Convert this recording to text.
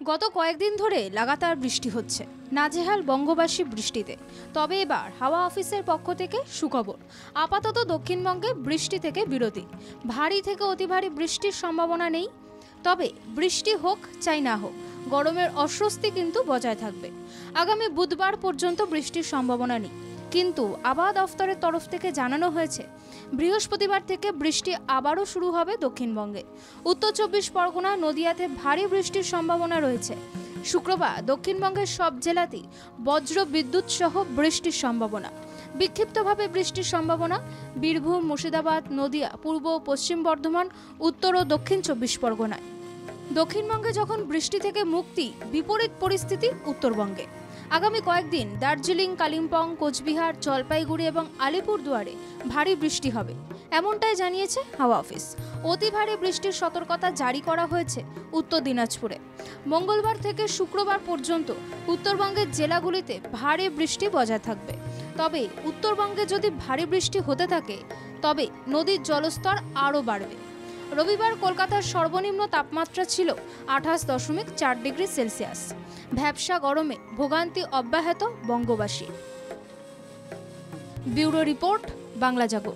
গত কয়েকদিন ধরে লাগাতার বৃষ্টি হচ্ছে, নাজেহাল বঙ্গবাসী বৃষ্টিতে। তবে এবার হাওয়া অফিসের পক্ষ থেকে সুখবর, আপাতত দক্ষিণবঙ্গে বৃষ্টি থেকে বিরতি। ভারী থেকে অতি ভারী বৃষ্টির সম্ভাবনা নেই, তবে বৃষ্টি হোক চাই না হোক গরমের অস্বস্তি কিন্তু বজায় থাকবে। আগামী বুধবার পর্যন্ত বৃষ্টির সম্ভাবনা নেই, কিন্তু আবহাওয়া দফতরের তরফ থেকে জানানো হয়েছে বৃহস্পতিবার থেকে বৃষ্টি আবারও শুরু হবে দক্ষিণবঙ্গে। উত্তর 24 পরগনা, নদিয়াতে ভারী বৃষ্টির সম্ভাবনা রয়েছে। শুক্রবার দক্ষিণবঙ্গের সব জেলাতেই বজ্র বিদ্যুৎ সহ বৃষ্টির সম্ভাবনা। বিক্ষিপ্তভাবে বৃষ্টির সম্ভাবনা বীরভূম, মুর্শিদাবাদ, নদিয়া, পূর্ব ও পশ্চিম বর্ধমান, উত্তর ও দক্ষিণ 24 পরগনায়। দক্ষিণবঙ্গে যখন বৃষ্টি থেকে মুক্তি, বিপরীত পরিস্থিতি উত্তরবঙ্গে। আগামী কয়েকদিন দার্জিলিং, কালিম্পং, কোচবিহার, জলপাইগুড়ি এবং আলিপুরদুয়ারে ভারী বৃষ্টি হবে, এমনটাই জানিয়েছে হাওয়া অফিস। অতি ভারী বৃষ্টির সতর্কতা জারি করা হয়েছে উত্তর দিনাজপুরে। মঙ্গলবার থেকে শুক্রবার পর্যন্ত উত্তরবঙ্গের জেলাগুলিতে ভারী বৃষ্টি বজায় থাকবে। তবে উত্তরবঙ্গে যদি ভারী বৃষ্টি হতে থাকে তবে নদীর জলস্তর আরও বাড়বে। রবিবার কলকাতার সর্বনিম্ন তাপমাত্রা ছিল 28.4 ডিগ্রি সেলসিয়াস। ভ্যাপসা গরমে ভোগান্তি অব্যাহত বঙ্গবাসী। ব্যুরো রিপোর্ট, বাংলা জাগো।